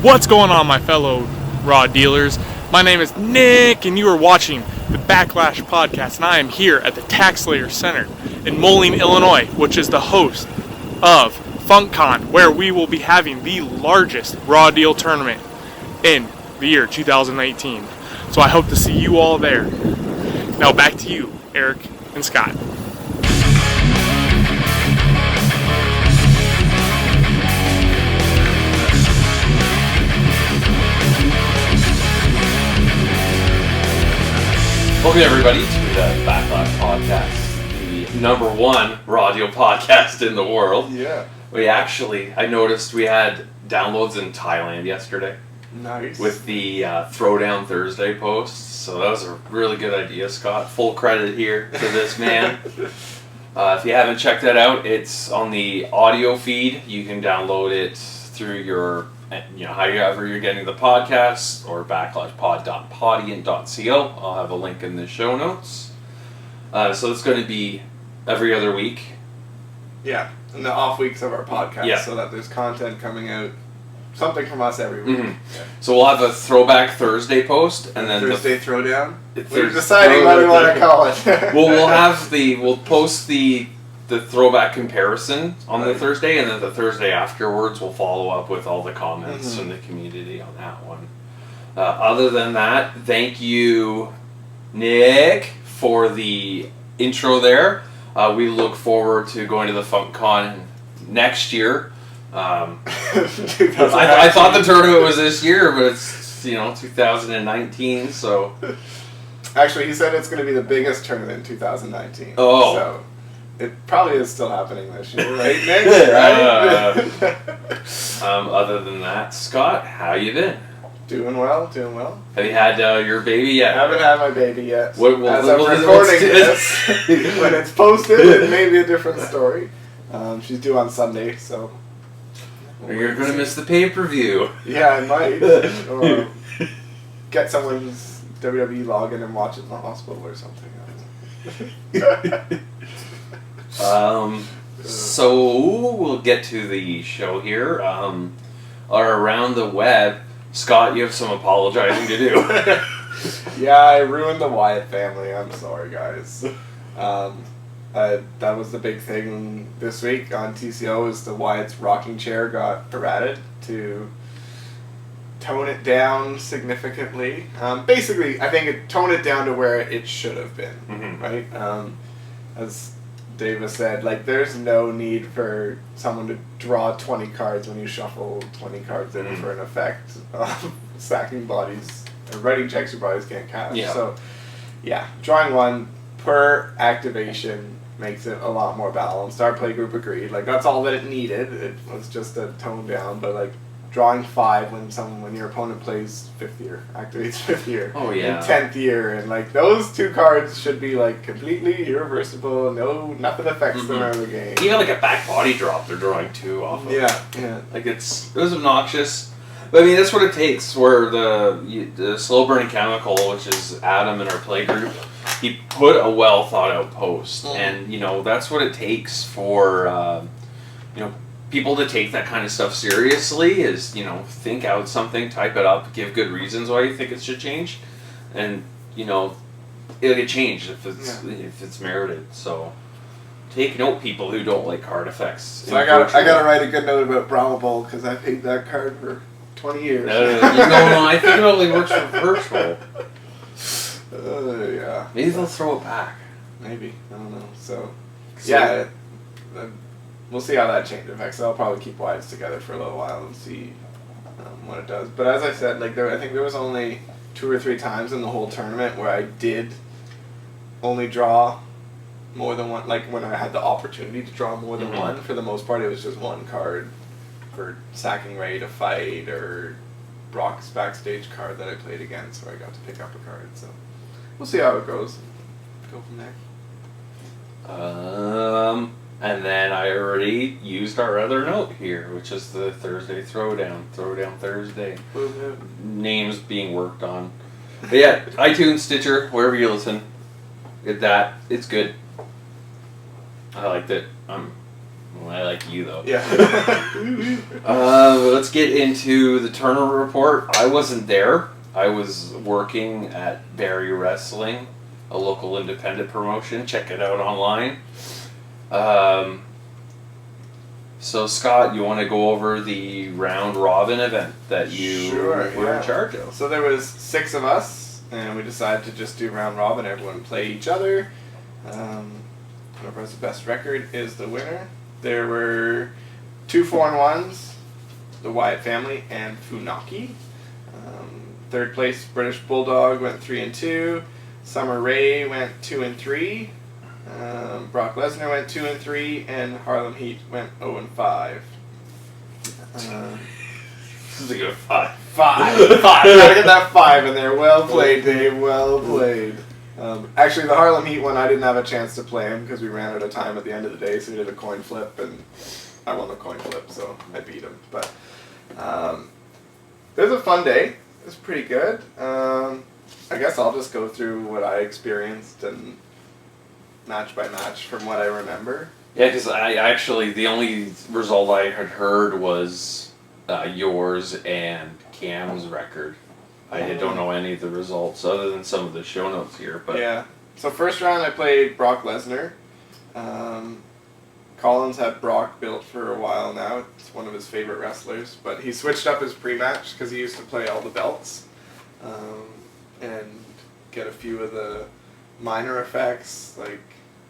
What's going on, my fellow raw dealers? My name is Nick, and you are watching the Backlash podcast, and I am here at the TaxSlayer Center in Moline, Illinois, which is the host of FunkCon, where we will be having the largest raw deal tournament in the year 2019. So I hope to see you all there. Now back to you, Eric and Scott. Welcome everybody to the Backlash podcast, the number one raw deal podcast in the world. Yeah. I noticed we had downloads in Thailand yesterday. Nice. With the Throwdown Thursday posts. So that was a really good idea, Scott. Full credit here to this man. If you haven't checked that out, it's on the audio feed. You can download it through your, however you're getting the podcast, or backlashpod.podiant.co. I'll have a link in the show notes. So it's going to be every other week. Yeah, in the off weeks of our podcast, Yeah. so that there's content coming out, something from us every week. Mm-hmm. Yeah. So we'll have a Throwback Thursday post, and then Thursday Throwdown. We're Thursday deciding what we want to call it. we'll post the throwback comparison on the Thursday, and then the Thursday afterwards we'll follow up with all the comments from the community on that one. Other than that, thank you, Nick, for the intro there. We look forward to going to the FunkCon next year. I thought the tournament was this year, but it's 2019. So actually, he said it's going to be the biggest tournament in 2019. Oh. So it probably is still happening this year, right, Nick? Other than that, Scott, how you been? Doing well. Have you had your baby yet? I haven't had my baby yet. As I'm recording this, when it's posted, it may be a different story. She's due on Sunday, so... You're going to miss the pay-per-view. Yeah, I might. Or get someone's WWE login and watch it in the hospital or something. So we'll get to the show here. Around the web, Scott, you have some apologizing to do. Yeah, I ruined the Wyatt family. I'm sorry, guys. That was the big thing this week on TCO, is the Wyatt's rocking chair got errata'd to tone it down significantly. Basically, I think it toned it down to where it should have been, right? As Davis said, there's no need for someone to draw 20 cards when you shuffle 20 cards in for an effect of stacking bodies, or writing checks your bodies can't cash. Yeah. So, yeah, drawing one per activation makes it a lot more balanced. Our playgroup agreed. That's all that it needed. It was just a tone down, but drawing 5 when your opponent plays 5th year, activates 5th year, oh yeah, and 10th year, and those 2 cards should be completely irreversible. Nothing affects them out of the game. Even a back body drop, they're drawing 2 off of. Yeah. It was obnoxious. But I mean, that's what it takes. Where the slow burning chemical, which is Adam in our play group, he put a well thought out post, and that's what it takes for people to take that kind of stuff seriously. Is think out something, type it up, give good reasons why you think it should change, and it'll get changed if it's merited. So take note, people who don't like card effects. So I gotta write a good note about Brahma Bull, because I paid that card for 20 years. No, I think it only works for virtual. Yeah. Maybe they'll throw it back. Maybe. I don't know. So yeah, we'll see how that change affects. I'll probably keep Wides together for a little while and see what it does. But as I said, I think there was only 2 or 3 times in the whole tournament where I did only draw more than one. When I had the opportunity to draw more than one. For the most part, it was just one card for sacking Ray to fight, or Brock's backstage card that I played against, where I got to pick up a card. So we'll see how it goes. Go from there. And then I already used our other note here, which is the Thursday Throwdown Thursday. Names being worked on. But yeah, iTunes, Stitcher, wherever you listen, get that. It's good. I liked it. Well, I like you though. Yeah. Let's get into the tournament report. I wasn't there. I was working at Barrie Wrestling, a local independent promotion. Check it out online. So Scott, you want to go over the round robin event that you were in charge of? So there was 6 of us, and we decided to just do round robin. Everyone play each other. Whoever has the best record is the winner. There were 2 4-1s, the Wyatt family and Funaki. Third place British Bulldog went 3-2. Summer Rae went 2-3. Brock Lesnar went 2-3, and Harlem Heat went 0-5. This is a good 5. 5. Gotta get that 5 in there. Well played, Dave. Well played. Actually, the Harlem Heat one, I didn't have a chance to play him because we ran out of time at the end of the day, so we did a coin flip, and I won the coin flip, so I beat him. But it was a fun day. It was pretty good. I guess I'll just go through what I experienced and match by match from what I remember. Yeah, because I actually, the only result I had heard was yours and Cam's record. I don't know any of the results other than some of the show notes here. But yeah. So first round I played Brock Lesnar. Collins had Brock built for a while now. It's one of his favorite wrestlers. But he switched up his pre-match because he used to play all the belts. And get a few of the minor effects, like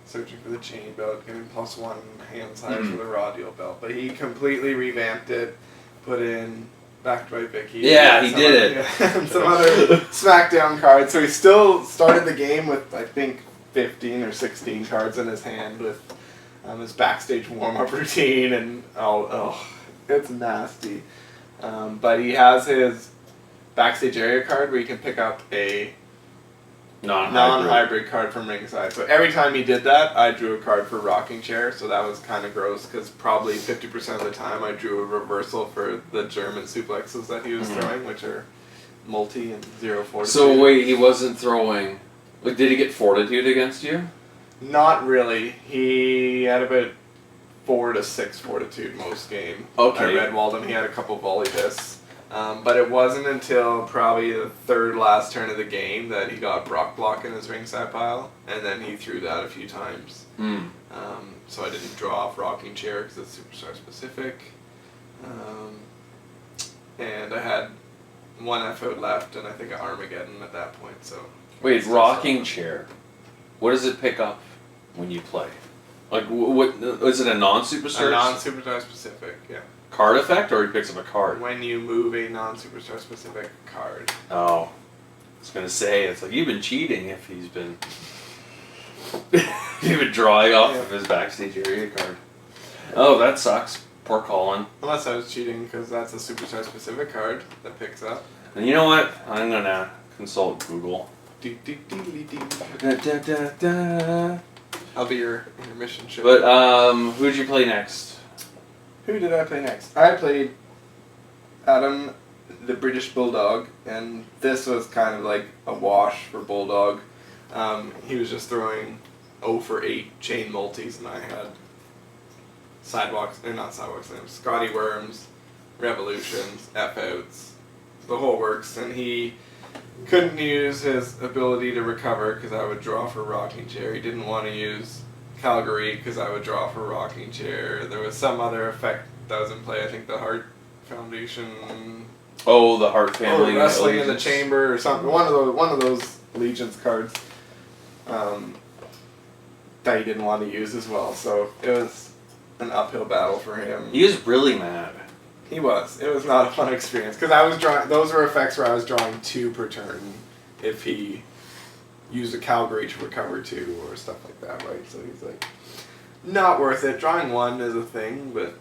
searching for the chain belt, getting +1 hands higher for the Raw Deal belt. But he completely revamped it, put in backed by Vicky. Yeah, he did it. Yeah, and some other SmackDown cards. So he still started the game with, I think, 15 or 16 cards in his hand with his backstage warm-up routine, and it's nasty. But he has his backstage area card where you can pick up a non-hybrid card from ringside. So every time he did that, I drew a card for rocking chair. So that was kind of gross because probably 50% of the time I drew a reversal for the German suplexes that he was throwing, which are multi and 0 fortitude. So wait, he wasn't throwing. Like, did he get fortitude against you? Not really. He had about 4 to 6 fortitude most game. Okay. I redwalled him. He had a couple volley discs. But it wasn't until probably the third last turn of the game that he got Brock block in his ringside pile, and then he threw that a few times. So I didn't draw off rocking chair because it's superstar specific. And I had 1 F out left, and I think an Armageddon at that point. So wait, rocking chair. What does it pick up when you play? Like, what is it? A non-superstar? A non-superstar specific, yeah. Card effect, or he picks up a card? When you move a non-superstar specific card. Oh. I was going to say, it's like, you've been cheating if he's been drawing off of his backstage area card. Oh, that sucks. Poor Colin. Unless I was cheating, because that's a superstar specific card that picks up. And you know what? I'm going to consult Google. I'll be your intermission show. But, who'd you play next? Who did I play next? I played Adam, the British Bulldog, and this was kind of like a wash for Bulldog. He was just throwing 0 for 8 chain multis, and I had Scotty Worms, Revolutions, F-outs, the whole works, and he couldn't use his ability to recover because I would draw for rocking chair. He didn't want to use Calgary because I would draw for rocking chair. There was some other effect that was in play. I think the Hart Foundation. Oh, the Hart family. Wrestling in the Chamber or something. One of those Legions cards that he didn't want to use as well. So it was an uphill battle for him. He was really mad. He was. It was not a fun experience because I was drawing. Those were effects where I was drawing 2 per turn if he used a Calgary to recover 2 or stuff like that, right? So he's like, not worth it. Drawing 1 is a thing, but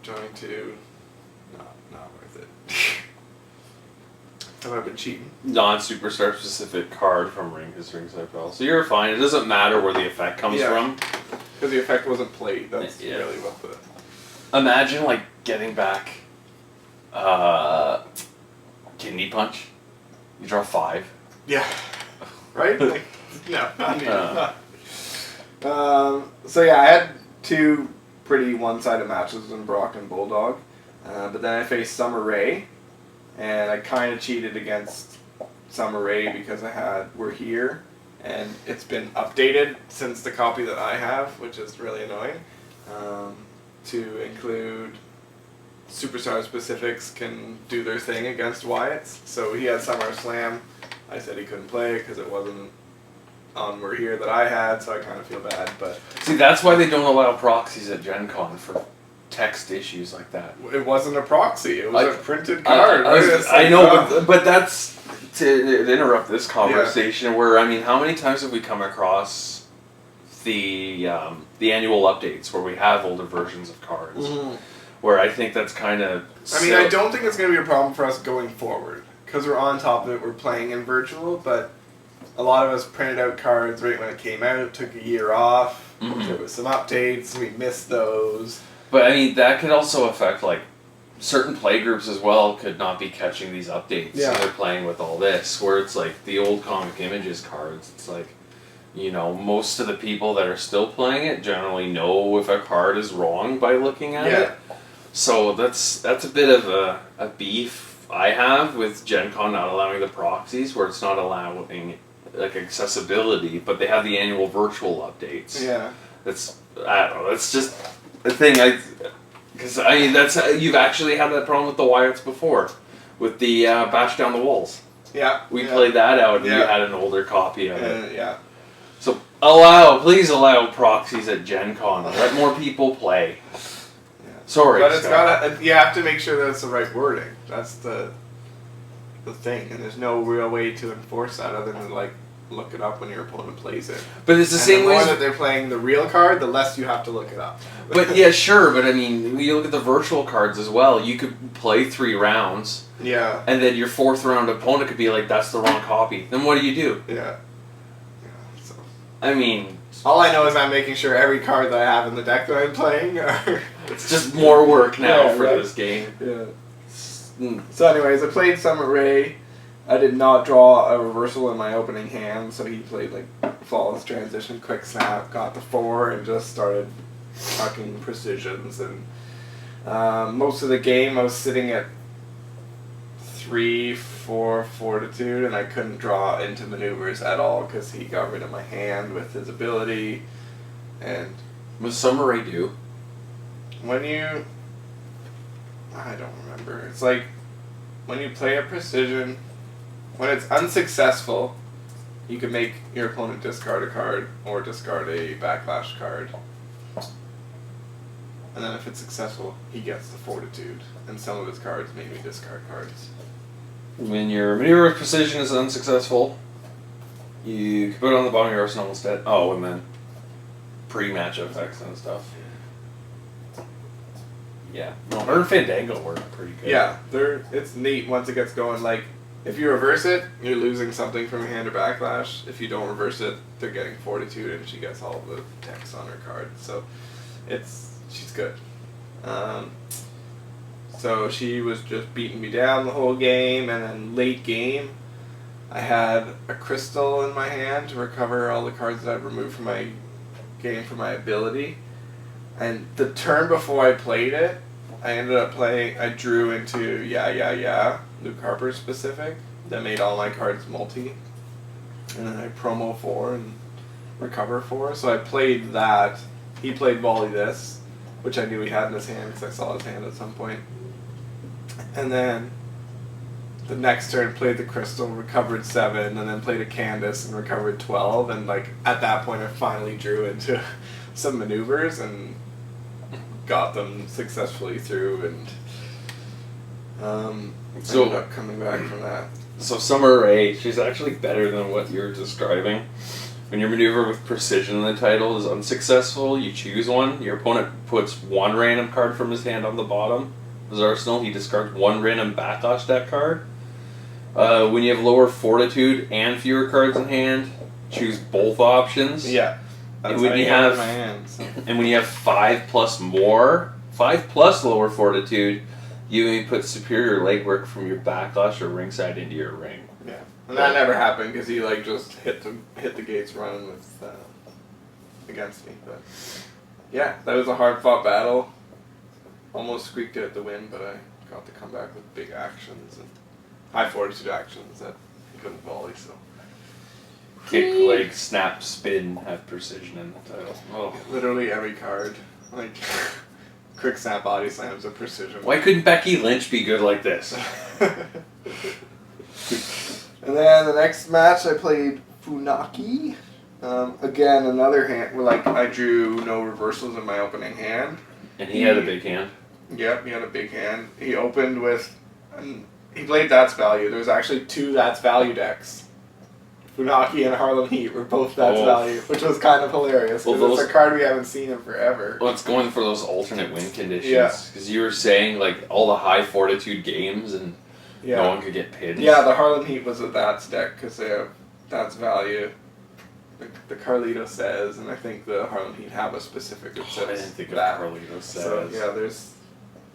drawing 2, not worth it. Have I been cheating? Non-superstar specific card from his ringside pal. So you're fine. It doesn't matter where the effect comes from. Because the effect wasn't played. That's really what the... Imagine, like, getting back Kidney Punch. You draw 5. Yeah. Right? Like, no, not needed. So yeah, I had 2 pretty one-sided matches in Brock and Bulldog. But then I faced Summer Rae, and I kind of cheated against Summer Rae because I had We're Here, and it's been updated since the copy that I have, which is really annoying, to include Superstar Specifics can do their thing against Wyatt's. So he had SummerSlam. I said he couldn't play because it wasn't on We're Here that I had, so I kind of feel bad. But see, that's why they don't allow proxies at Gen Con for text issues like that. it wasn't a proxy. It was a printed card. I know, but that's to interrupt this conversation. Where I mean, how many times have we come across the annual updates where we have older versions of cards? Mm-hmm. Where I think that's kind of. I mean, I don't think it's going to be a problem for us going forward because we're on top of it. We're playing in virtual, but a lot of us printed out cards right when it came out. Took a year off. Mm-hmm. There was some updates. We missed those. But I mean, that could also affect like certain play groups as well. Could not be catching these updates. Yeah. So they're playing with all this, where it's like the old Comic Images cards. It's like, you know, most of the people that are still playing it generally know if a card is wrong by looking at it. So that's a bit of a beef I have with Gen Con not allowing the proxies, where it's not allowing like accessibility, but they have the annual virtual updates. Yeah. I don't know. That's just a thing. Because I mean, you've actually had that problem with the Wyatts before, with the Bash Down the Walls. Yeah. We played that out, and you had an older copy of it. Yeah. So please allow proxies at Gen Con. Let more people play. Sorry, but you have to make sure that it's the right wording. That's the thing, and there's no real way to enforce that other than like look it up when your opponent plays it. But it's the same way. The more that they're playing the real card, the less you have to look it up. But yeah, sure. But I mean, when you look at the virtual cards as well, you could play 3 rounds. Yeah. And then your 4th round opponent could be like, "That's the wrong copy." Then what do you do? Yeah. So. I mean. All I know is I'm making sure every card that I have in the deck that I'm playing are... It's just more work now for this game. Yeah. So anyways, I played Summer Rae. I did not draw a reversal in my opening hand, so he played like Flawless Transition, Quick Snap, got the 4, and just started talking precisions. And most of the game I was sitting at 3-4 Fortitude, and I couldn't draw into maneuvers at all because he got rid of my hand with his ability. And what does Summer Rae do? When you... I don't remember. It's like when you play a precision, when it's unsuccessful, you can make your opponent discard a card or discard a Backlash card. And then if it's successful, he gets the Fortitude. And some of his cards make me discard cards. When your maneuver of precision is unsuccessful, you can put it on the bottom of your arsenal instead. Oh, and then pre-match effects and stuff. Yeah. No, her and Fandango work pretty good. Yeah, it's neat once it gets going. Like, if you reverse it, you're losing something from your hand or Backlash. If you don't reverse it, they're getting Fortitude and she gets all the text on her card. So, she's good. So she was just beating me down the whole game, and then late game, I had a crystal in my hand to recover all the cards that I'd removed from my game for my ability. And the turn before I played it, I ended up I drew into Yeah, Luke Harper specific, that made all my cards multi. And then I promo 4 and recover 4. So I played that. He played Volley This, which I knew he had in his hand because I saw his hand at some point. And then the next turn played the Crystal, recovered 7, and then played a Candace and recovered 12. And like at that point I finally drew into some maneuvers and got them successfully through, and ended up coming back from that. So Summer Rae, she's actually better than what you're describing. When your maneuver with precision in the title is unsuccessful, you choose one. Your opponent puts 1 random card from his hand on the bottom of his arsenal. He discards 1 random Backlash deck card. When you have lower Fortitude and fewer cards in hand, choose both options. Yeah. And when you have my hand, so. And when you have 5 plus lower Fortitude, you may put superior legwork from your Backlash or ringside into your ring. Yeah, and that never happened because he like just hit the gates running with against me. But yeah, that was a hard-fought battle. Almost squeaked out the win, but I got to come back with big actions and high fortitude actions that he couldn't volley, so. Kick, leg, snap, spin, have precision in the title. Oh. Literally every card. Like, quick snap body slams of precision. Why couldn't Becky Lynch be good like this? And then the next match I played Funaki. Again, another hand where like I drew no reversals in my opening hand. And he had a big hand. Yep, he had a big hand. He opened with, he played That's Value. There was actually 2 That's Value decks. Funaki and Harlem Heat were both That's Value, which was kind of hilarious because it's a card we haven't seen in forever. Well, it's going for those alternate win conditions. Yeah. Because you were saying like all the high fortitude games and no one could get pinned. Yeah, the Harlem Heat was a That's deck because they have That's Value. The Carlito Says, and I think the Harlem Heat have a specific that says I didn't think that. of Carlito Says. So yeah, there's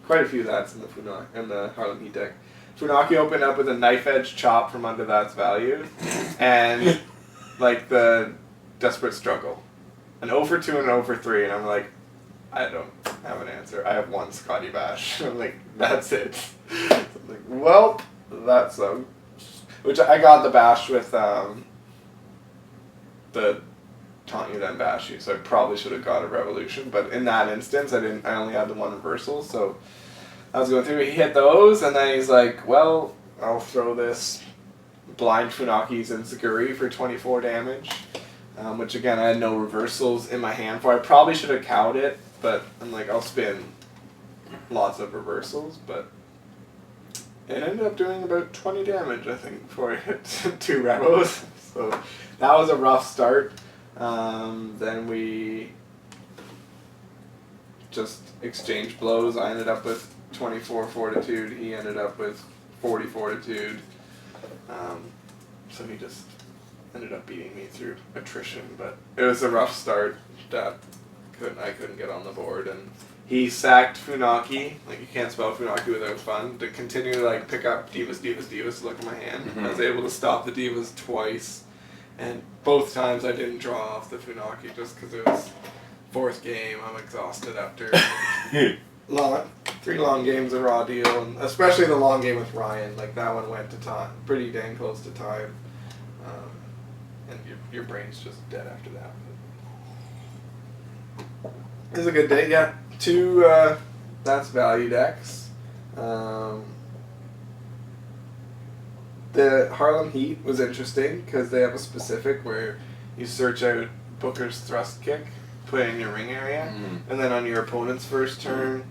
quite a few That's in the Harlem Heat deck. Funaki opened up with a knife edge chop from under That's Value, and like the Desperate Struggle, an 0 for 2 and an 0 for 3, and I'm like, I don't have an answer. I have 1 Scotty Bash. I'm like, that's it. So I'm like, well, that's which I got the bash with the Taunt You Then Bash You, so I probably should have got a Revolution, but in that instance I only had the 1 reversal, so I was going through, he hit those, and then he's like, well, I'll throw this Blind Funaki's Enziguri for 24 damage, which again I had no reversals in my hand for. I probably should have cowed it, but I'm like, I'll spin lots of reversals, but it ended up doing about 20 damage, I think, before I hit 2 Rebos. So that was a rough start. Then we just exchanged blows. I ended up with 24 fortitude. He ended up with 40 fortitude. So he just ended up beating me through attrition. But it was a rough start that I couldn't get on the board. And he sacked Funaki. Like, you can't spell Funaki without fun. To continue to like pick up Divas to look at my hand. Mm-hmm. I was able to stop the Divas twice. And both times I didn't draw off the Funaki just because it was 4th game. I'm exhausted after 3 long games of Raw Deal, and especially the long game with Ryan. Like, that one went to time, pretty dang close to time. And your brain's just dead after that. It was a good day. Yeah, 2 That's Value decks. The Harlem Heat was interesting because they have a specific where you search out Booker's Thrust Kick, put it in your ring area, and then on your opponent's first turn,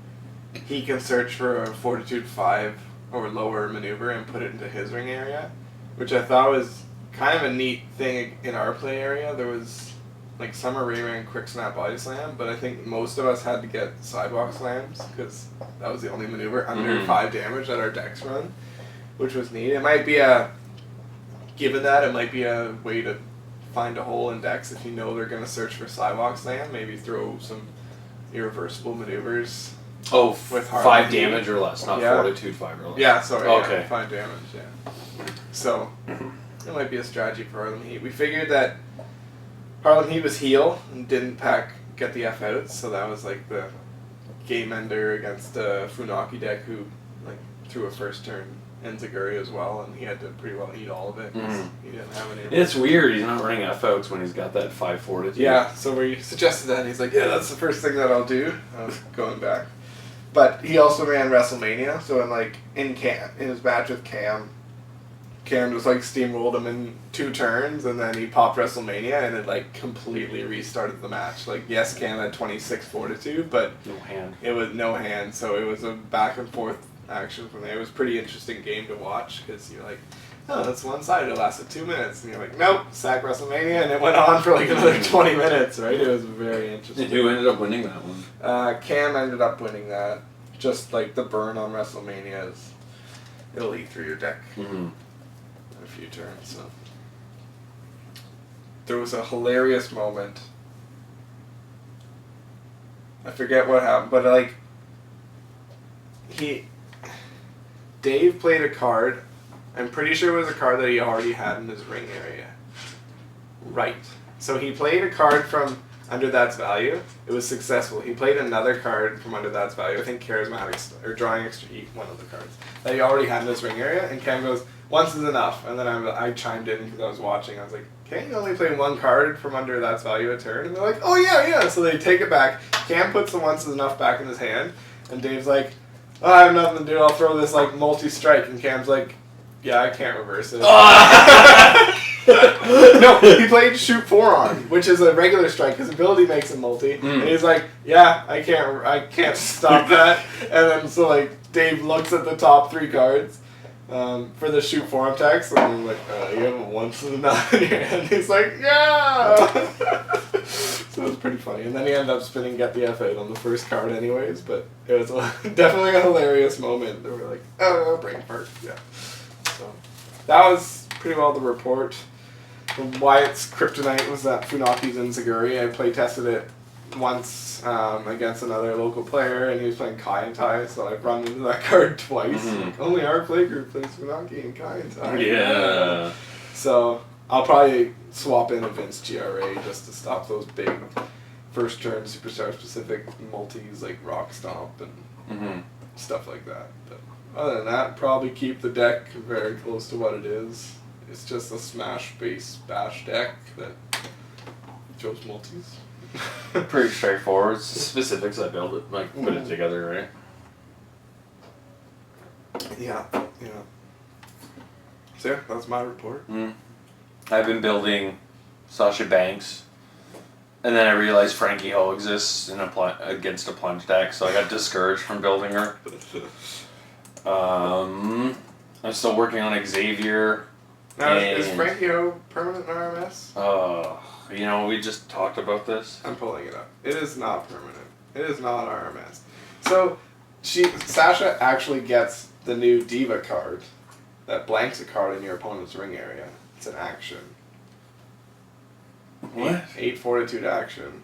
he can search for a Fortitude 5 or lower maneuver and put it into his ring area, which I thought was kind of a neat thing in our play area. There was like Summer Ray ran Quick Snap Body Slam, but I think most of us had to get Sidewalk Slams because that was the only maneuver under 5 damage that our decks run, which was neat. It might be given that, it might be a way to find a hole in decks if you know they're going to search for Sidewalk Slam. Maybe throw some irreversible maneuvers. Oh, with 5 damage or less, not Fortitude 5 or less. Yeah, sorry. Okay. Yeah, 5 damage, yeah. So, it might be a strategy for Harlem Heat. We figured that Harlem Heat was heel and didn't get the F out, so that was like the game ender against a Funaki deck who like threw a first turn Enziguri as well, and he had to pretty well eat all of it because he didn't have any. It's weird, he's not running F-outs when he's got that 5 fortitude. Yeah, so we suggested that, and he's like, yeah, that's the first thing that I'll do. I was going back. But he also ran WrestleMania, so in his match with Cam just like steamrolled him in 2 turns, and then he popped WrestleMania, and it like completely restarted the match. Like, yes, Cam had 26 fortitude, but no hand. It was no hand, so it was a back and forth action from there. It was a pretty interesting game to watch because you're like, oh, that's one-sided. It lasted 2 minutes, and you're like, nope, sack WrestleMania, and it went on for like another 20 minutes. Right? It was very interesting. And who ended up winning that one? Cam ended up winning that. Just like the burn on WrestleMania is, it'll eat through your deck. In a few turns. So there was a hilarious moment. I forget what happened, but like Dave played a card. I'm pretty sure it was a card that he already had in his ring area. Right. So he played a card from Under That's Value. It was successful. He played another card from Under That's Value, I think Charismatic, or Drawing Extra Heat, one of the cards, that he already had in his ring area, and Cam goes, once is enough. And then I chimed in because I was watching. I was like, can't you only play one card from Under That's Value a turn? And they're like, oh yeah. So they take it back. Cam puts the once is enough back in his hand, and Dave's like, oh, I have nothing to do, I'll throw this like multi-strike. And Cam's like, yeah, I can't reverse it. No, he played Shoot Forearm, which is a regular strike. His ability makes him multi, and he's like, "Yeah, I can't stop that." And then so like Dave looks at the top 3 cards for the Shoot Forearm text, and he's like, "You have a once in enough in your hand." He's like, "Yeah." So it was pretty funny, and then he ended up spinning Get the F8 on the first card, anyways. But it was definitely a hilarious moment. They were like, "Oh, brain fart." Yeah. So that was pretty well the report. Wyatt's kryptonite was that Funaki's Enziguri. I play tested it once against another local player, and he was playing Kai and Tai, so I've run into that card twice. Like, only our play group plays Funaki and Kai and Tai. Yeah. So I'll probably swap in a Vince GRA just to stop those big first turn superstar specific multis like Rock Stomp and stuff like that. But other than that, probably keep the deck very close to what it is. It's just a smash base bash deck that chose multis. Pretty straightforward. Specifics, I build it, like put it together, right? Yeah. So yeah, that's my report. I've been building Sasha Banks, and then I realized Frankie Ho exists in against a plunge deck, so I got discouraged from building her. I'm still working on Xavier. Now, is Frankie O permanent in RMS? We just talked about this. I'm pulling it up. It is not permanent. It is not RMS. So, Sasha actually gets the new Diva card that blanks a card in your opponent's ring area. It's an action. What? 8 fortitude action.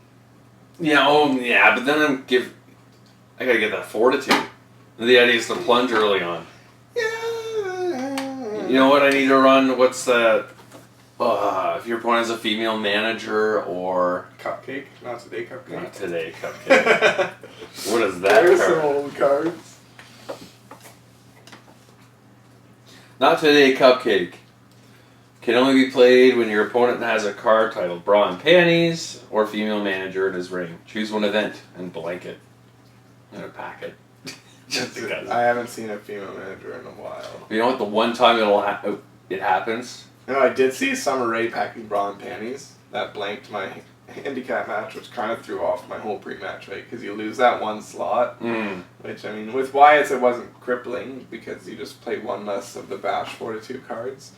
Yeah, but then I gotta get that fortitude. The idea is to plunge early on. You know what I need to run? What's that? If your opponent is a female manager or... Cupcake? Not today, Cupcake. Not today, Cupcake. What is that There's card? some old cards. Not today, Cupcake. Can only be played when your opponent has a card titled Bra and Panties or Female Manager in his ring. Choose one event and blank it. In a packet. Just because. I haven't seen a female manager in a while. You know what? The one time it happens. I did see Summer Rae packing Bra and Panties. That blanked my handicap match, which kind of threw off my whole pre-match rate because you lose that one slot. Which, I mean, with Wyatt's it wasn't crippling because you just play one less of the Bash Fortitude cards.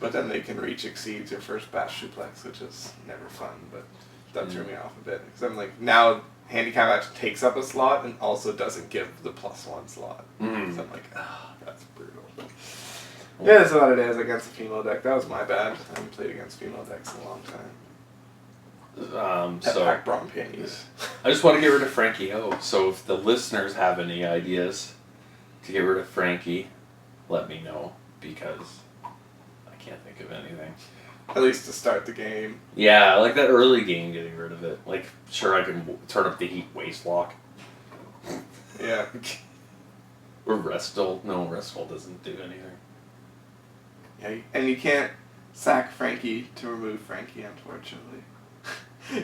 But then they can reach exceeds your first Bash Suplex, which is never fun, but that threw me off a bit. Because I'm like, now handicap match takes up a slot and also doesn't give the +1 slot. So I'm like, that's brutal. Yeah, that's what it is against a female deck. That was my bad. I haven't played against female decks in a long time. Pack Bra and Panties. I just want to get rid of Frankie Ho. So if the listeners have any ideas to get rid of Frankie, let me know because I can't think of anything. At least to start the game. Yeah, like that early game, getting rid of it. Like, sure, I can turn up the heat waist lock. Yeah. Or Restful. No, Restful doesn't do anything. Yeah, and you can't sack Frankie to remove Frankie, unfortunately. We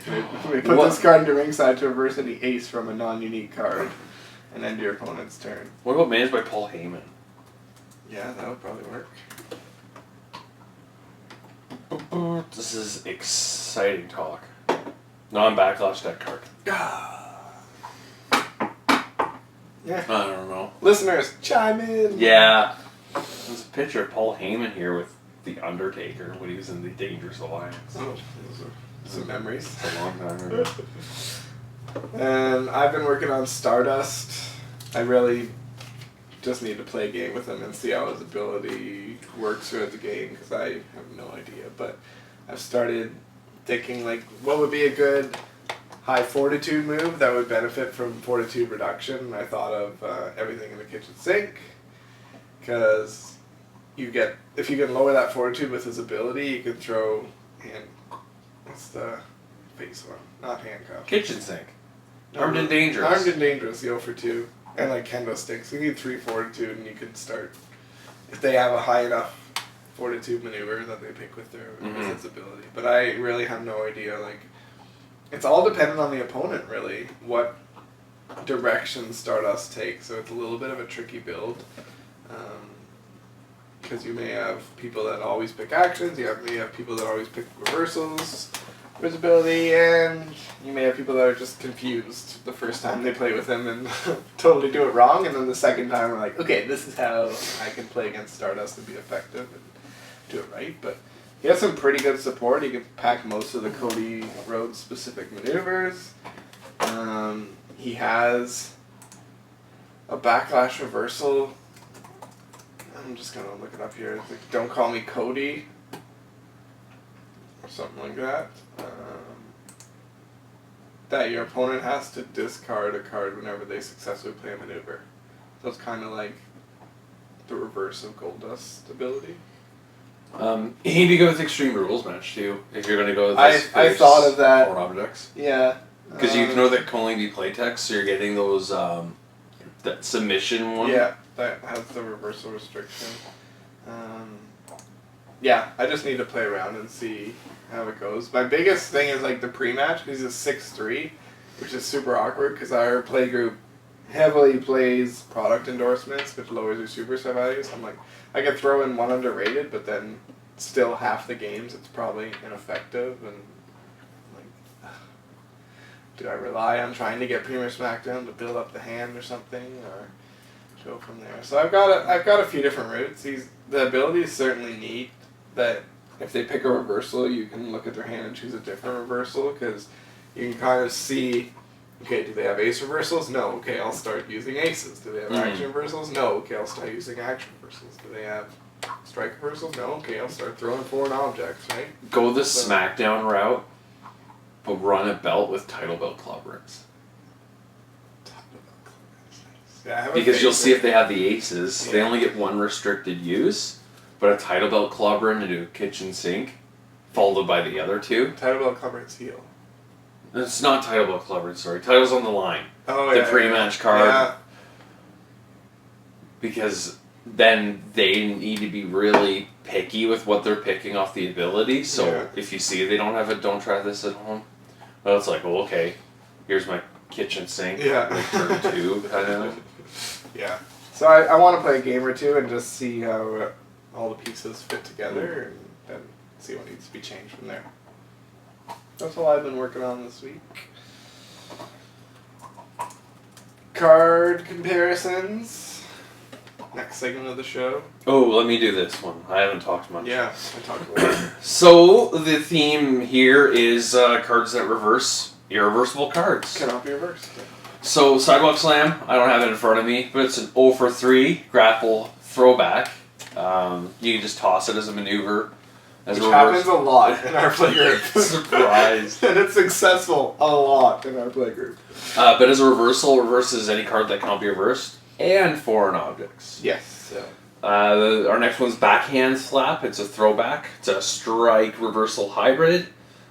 put this card into ringside to reverse any ace from a non-unique card and end your opponent's turn. What about managed by Paul Heyman? Yeah, that would probably work. This is exciting talk. Non-Backlash deck card. Yeah. I don't know. Listeners, chime in! Yeah. There's a picture of Paul Heyman here with The Undertaker when he was in the Dangerous Alliance. Oh, those are some memories. It's a long time ago. And I've been working on Stardust. I really just need to play a game with him and see how his ability works throughout the game because I have no idea. But I've started thinking like what would be a good high fortitude move that would benefit from fortitude reduction. I thought of everything in the kitchen sink because if you can lower that fortitude with his ability, you can throw what's the face one, not handcuffed. Kitchen sink. Armed and dangerous. Armed and dangerous, 0 for 2. And like kendo sticks. You need 3 fortitude and you can start, if they have a high enough fortitude maneuver that they pick with their sensibility. But I really have no idea, like, it's all dependent on the opponent, really, what direction Stardust takes. So it's a little bit of a tricky build. Because you may have people that always pick actions, may have people that always pick reversals, visibility, and you may have people that are just confused the first time they play with him and totally do it wrong, and then the second time we're like, okay, this is how I can play against Stardust and be effective and do it right. But he has some pretty good support. He can pack most of the Cody Rhodes specific maneuvers. He has a backlash reversal. I'm just gonna look it up here. It's like, don't call me Cody, or something like that. That your opponent has to discard a card whenever they successfully play a maneuver. So it's kind of like the reverse of Goldust's ability. You need to go with Extreme Rules match too, if you're going to go with this. I thought of that. 4 objects. Yeah. Because you know that can only be play text, so you're getting those, that submission one. Yeah, that has the reversal restriction. Yeah, I just need to play around and see how it goes. My biggest thing is like the pre-match, because he's a 6'3", which is super awkward because our play group heavily plays product endorsements, which lowers your superstar values. I'm like, I could throw in one underrated, but then still half the games it's probably ineffective, and like, do I rely on trying to get Premier SmackDown to build up the hand or something, or go from there? So I've got a few different routes. The ability is certainly neat. That if they pick a reversal, you can look at their hand and choose a different reversal, because you can kind of see, okay, do they have ace reversals? No. Okay, I'll start using aces. Do they have action reversals? No. Okay, I'll start using action reversals. Do they have strike reversals? No. Okay, I'll start throwing foreign objects, right? Go the SmackDown route, but run a belt with title belt club rings. Yeah, because you'll see if they have the aces, they only get 1 restricted use. But a title belt clubber into a kitchen sink, followed by the other 2. Title belt clubber and heel. It's not title belt clubber, sorry. Title's on the line. Oh, the pre-match card. Yeah. Because then they need to be really picky with what they're picking off the ability. So if you see they don't have it, don't try this at home. Well, it's like, well, okay, here's my kitchen sink. Yeah. Like turn 2, kind of. Yeah. So I want to play a game or two and just see how all the pieces fit together, and then see what needs to be changed from there. That's all I've been working on this week. Card comparisons. Next segment of the show. Oh, let me do this one. I haven't talked much. Yeah, I talked a little. So, the theme here is cards that reverse irreversible cards. Cannot be reversed. So, Sidewalk Slam, I don't have it in front of me, but it's an 0 for 3 grapple throwback. You can just toss it as a maneuver. Which happens a lot in our playgroup. Surprise. And it's successful a lot in our playgroup. But as a reversal, reverses any card that cannot be reversed, and foreign objects. Yes. Our next one's Backhand Slap. It's a throwback. It's a strike reversal hybrid.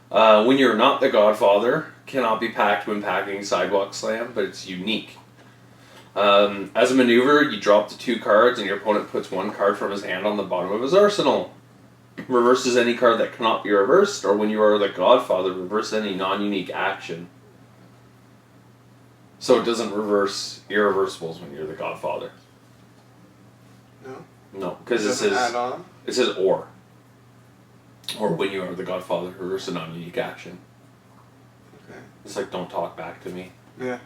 When you're not the Godfather, cannot be packed when packing Sidewalk Slam, but it's unique. As a maneuver, you drop the 2 cards and your opponent puts 1 card from his hand on the bottom of his arsenal. Reverses any card that cannot be reversed, or when you are the Godfather, reverse any non-unique action. So it doesn't reverse irreversibles when you're the Godfather. No? No, because it says or. Or when you are the Godfather, reverse a non-unique action. Okay. It's like, don't talk back to me. Yeah.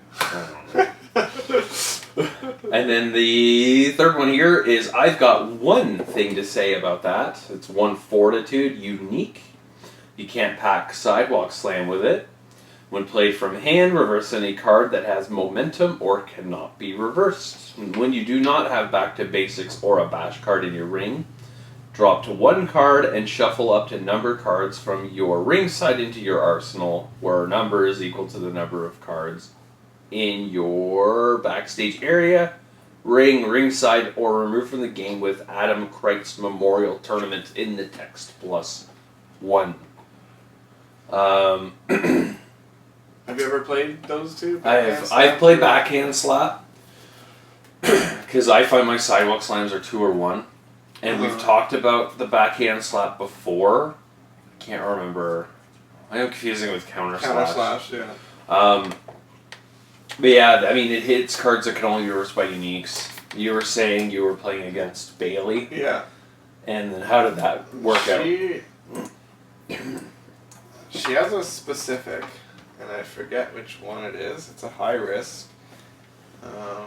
And then the third one here is, I've got one thing to say about that. It's 1 fortitude, unique. You can't pack Sidewalk Slam with it. When played from hand, reverse any card that has momentum or cannot be reversed. And when you do not have back to basics or a bash card in your ring, drop to 1 card and shuffle up to number cards from your ring side into your arsenal, where number is equal to the number of cards in your backstage area, ring, ringside, or removed from the game with Adam Kreitz Memorial Tournament in the text +1. Have you ever played those two? I've played backhand slap because I find my sidewalk slams are 2 or 1, and we've talked about the backhand slap before. I can't remember. I'm confusing it with counter slash. Yeah. But yeah, I mean, it hits cards that can only be reversed by uniques. You were saying you were playing against Bailey. Yeah. And then how did that work out? She has a specific, and I forget which one it is. It's a high risk. I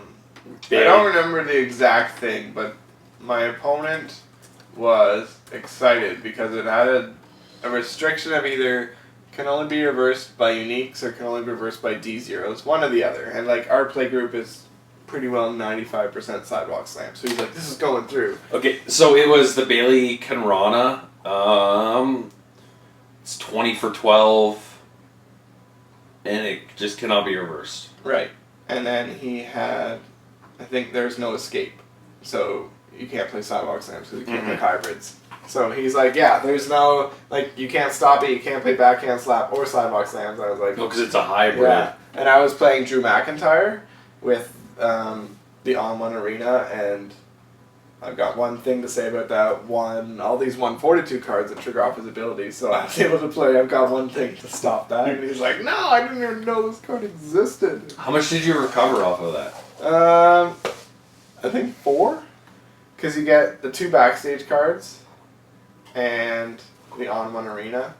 don't remember the exact thing, but my opponent was excited because it had a restriction of either can only be reversed by uniques or can only be reversed by D0s, one or the other. And like our play group is pretty well 95% sidewalk slam, so he's like, this is going through. Okay, so it was the Bailey Kanrana. It's 20 for 12, and it just cannot be reversed. Right. And then he had, I think there's no escape, so you can't play sidewalk slams because you can't play hybrids. So he's like, yeah, there's no, like, you can't stop it, you can't play backhand slap or sidewalk slams. I was like... No, because it's a hybrid. Yeah. And I was playing Drew McIntyre with the On-One Arena, and I've got one thing to say about that. All these 142 cards that trigger off his abilities, so I was able to play, I've got one thing to stop that. And he's like, no, I didn't even know this card existed. How much did you recover off of that? I think 4. Because you get the 2 backstage cards and the On-One Arena.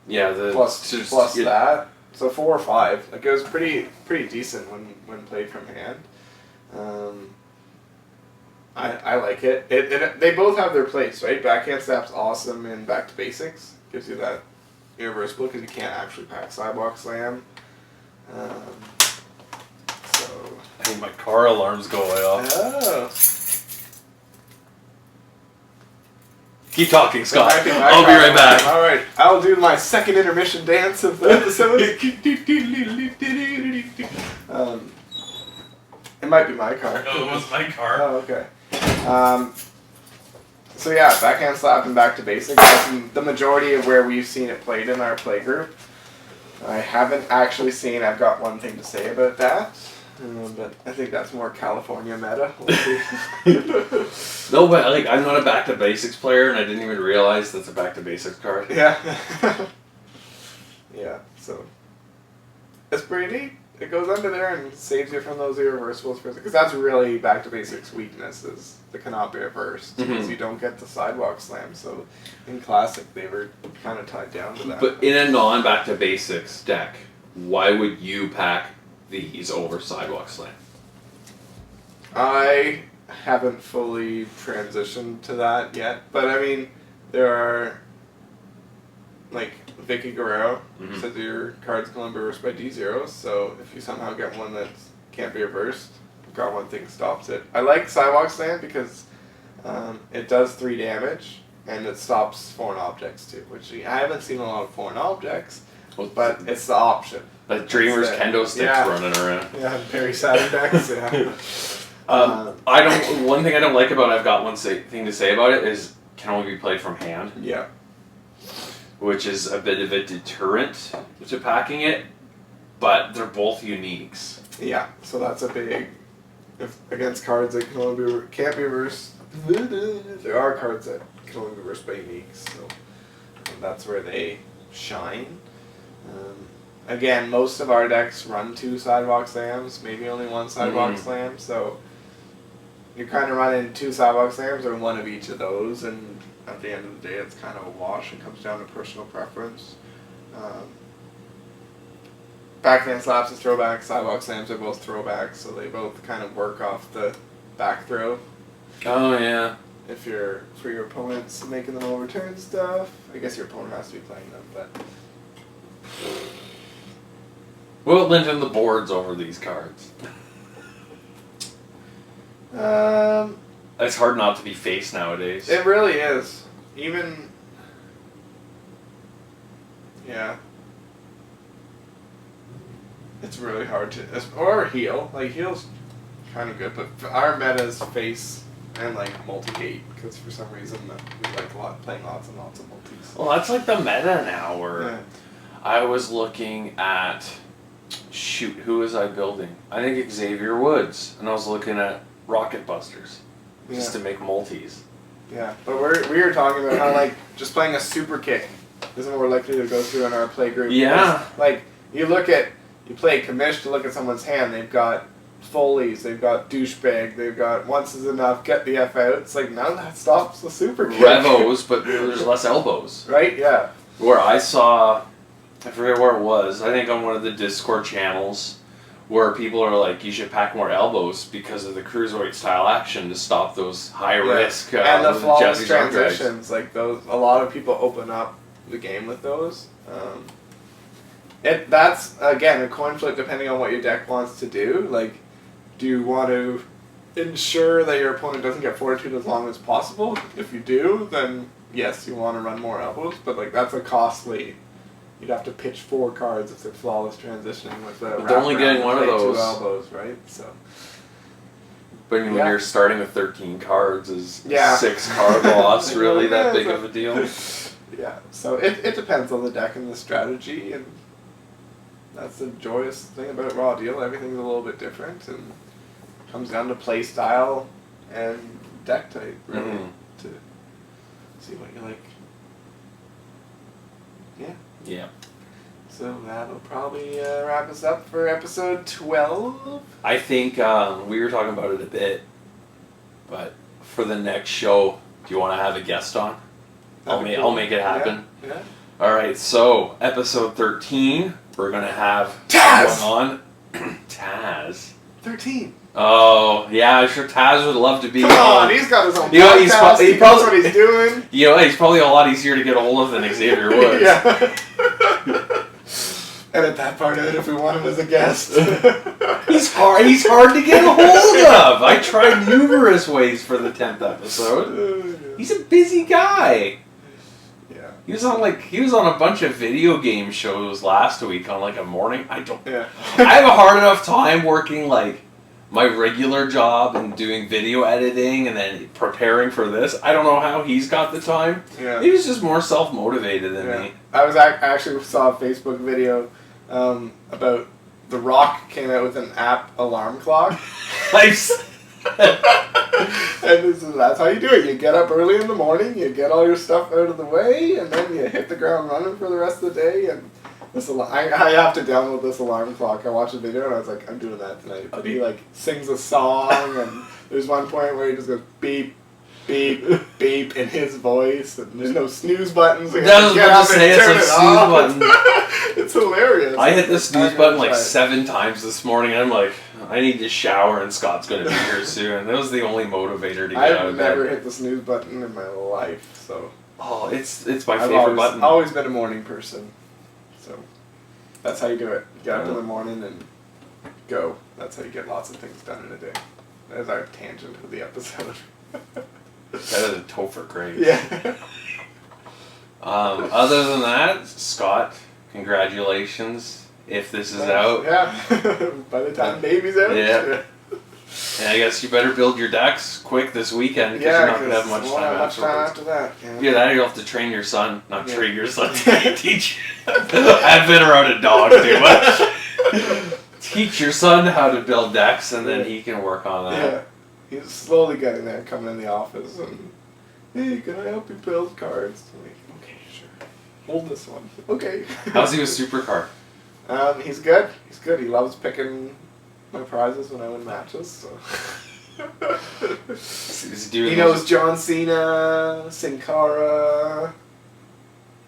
Yeah, plus that. So 4 or 5. Like, it was pretty decent when played from hand. I like it. They both have their place, right? Backhand slap's awesome in Back to Basics. Gives you that irreversible because you can't actually pack sidewalk slam. So I think my car alarm's going off. Oh. Keep talking, Scott. I'll be right back. All right, I'll do my second intermission dance of the episode. It might be my car. No, it was my car. Oh, okay. So yeah, backhand slap and Back to Basics. That's the majority of where we've seen it played in our play group. I haven't actually seen. I've got one thing to say about that. But I think that's more California meta. We'll see. No, but like I'm not a Back to Basics player, and I didn't even realize that's a Back to Basics card. Yeah. Yeah. So it's pretty neat. It goes under there and saves you from those irreversibles, because that's really Back to Basics' weakness, is the cannot be reversed, because you don't get the sidewalk slam. So in Classic they were kind of tied down to that. But in a non-Back to Basics deck, why would you pack these over sidewalk slam? I haven't fully transitioned to that yet, but I mean, there are, like, Vicky Guerrero said your cards can only be reversed by D0s, so if you somehow get one that can't be reversed, got one thing stops it. I like sidewalk slam because it does 3 damage, and it stops foreign objects too, which I haven't seen a lot of foreign objects, but it's the option. Like Dreamer's kendo sticks running around. Yeah, Perry Saturn decks, yeah. I don't. One thing I don't like about I've got one thing to say about it is can only be played from hand. Yeah. Which is a bit of a deterrent to packing it, but they're both uniques. Yeah, so that's a big. If against cards that can only can't be reversed, there are cards that can only be reversed by uniques, so that's where they shine. Again, most of our decks run 2 sidewalk slams, maybe only 1 sidewalk slam, so you're kind of running 2 sidewalk slams or 1 of each of those, and at the end of the day it's kind of a wash. It comes down to personal preference. Backhand slaps is throwbacks, sidewalk slams are both throwbacks, so they both kind of work off the back throw. Oh yeah. If you're, for your opponents making them overturn stuff, I guess your opponent has to be playing them, but... Will it lengthen the boards over these cards? It's hard not to be faced nowadays. It really is. Even... Yeah. It's really hard to... Or heal. Like, heal's kind of good, but our meta's face and like multi-hate, because for some reason we like playing lots and lots of multis. Well, that's like the meta now. Where Yeah. I was looking at, shoot, who was I building? I think Xavier Woods, and I was looking at Rocket Busters, just to make multis. Yeah, but we were talking about how like just playing a super kick is more likely to go through in our play group. Yeah. Like you play commish to look at someone's hand. They've got Foley's, they've got douchebag, they've got once is enough, get the F out. It's like none of that stops the super kick. Revos, but there's less elbows. Right? Yeah. Where I saw, I forget where it was. I think on one of the Discord channels. Where people are like, you should pack more elbows because of the cruiserweight style action to stop those high risk and the flawless Japanese arm drags. transitions. Like those, a lot of people open up the game with those. That's again a coin flip depending on what your deck wants to do. Like, do you want to ensure that your opponent doesn't get fortitude as long as possible? If you do, then yes, you want to run more elbows. But like that's a costly. You'd have to pitch 4 cards if they're flawless transitioning with the. But they're only getting one of those. 2 elbows, right? So. But I mean, when you're starting with 13 cards, is 6 card loss really that big of a deal? Yeah. So it depends on the deck and the strategy, and that's the joyous thing about Raw Deal. Everything's a little bit different, and comes down to play style and deck type, really, to see what you like. Yeah. Yeah. So that'll probably wrap us up for episode 12. I think we were talking about it a bit, but for the next show, do you want to have a guest on? I'll make it happen. Yeah. All right, so episode 13, we're going to have Taz! someone on. Taz. 13. Oh, yeah, I'm sure Taz would love to be Come on, he's got his own You know, podcast. he He knows probably- what he's doing. You know, he's probably a lot easier to get a hold of than Xavier Woods. Yeah. Edit that part out if we want him as a guest. He's hard to get a hold of. I tried numerous ways for the 10th episode. He's a busy guy. Yeah. He was on a bunch of video game shows last week on like a morning. I have a hard enough time working like my regular job and doing video editing and then preparing for this. I don't know how he's got the time. Yeah. He was just more self-motivated than me. I actually saw a Facebook video about The Rock came out with an app alarm clock. And that's how you do it. You get up early in the morning, you get all your stuff out of the way, and then you hit the ground running for the rest of the day. And I have to download this alarm clock. I watched a video and I was like, I'm doing that tonight. But he like sings a song, and there's one point where he just goes beep, beep, beep in his voice, and there's no snooze buttons. So That was about to say it's a snooze button. It's hilarious. I hit the snooze button like 7 times this morning. And I'm like, I need to shower, and Scott's going to be here soon. That was the only motivator to get out I've of bed. never hit the snooze button in my life, so. Oh, it's my favorite button. I've always been a morning person, so that's how you do it. Get up in the morning and go. That's how you get lots of things done in a day. There's our tangent of the episode. That is a Topher grade. Yeah. Other than that, Scott, congratulations. If this is out. Yeah. By the time baby's out. Yeah. And I guess you better build your decks quick this weekend because you're not going to have much time after that. Yeah, that you'll have to train your son. Not train your son. Teach. I've been around a dog too much. Teach your son how to build decks, and then he can work on that. Yeah. He's slowly getting there, coming in the office, and hey, can I help you build cards? I'm like, okay, sure. Hold this one. Okay. How's he with Supercar? He's good. He's good. He loves picking my prizes when I win matches. So. He knows John Cena, Sin Cara.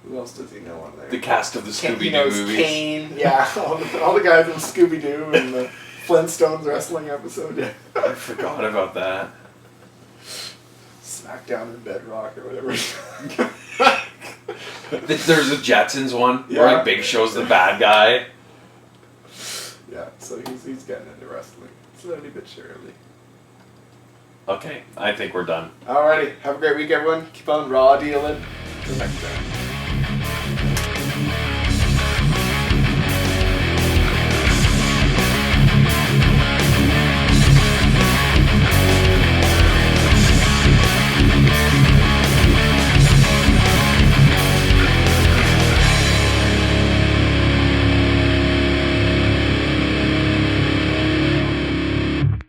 Who else does he know on there? The cast of the Scooby-Doo He knows movies. Kane. Yeah, all the guys in Scooby-Doo and the Flintstones wrestling episode. Yeah. I forgot about that. SmackDown and Bedrock or whatever. There's a Jetsons one where like Big Show's the bad guy. Yeah, so he's getting into wrestling slowly but surely. Okay, I think we're done. Alrighty, have a great week, everyone. Keep on raw dealing. Till next time.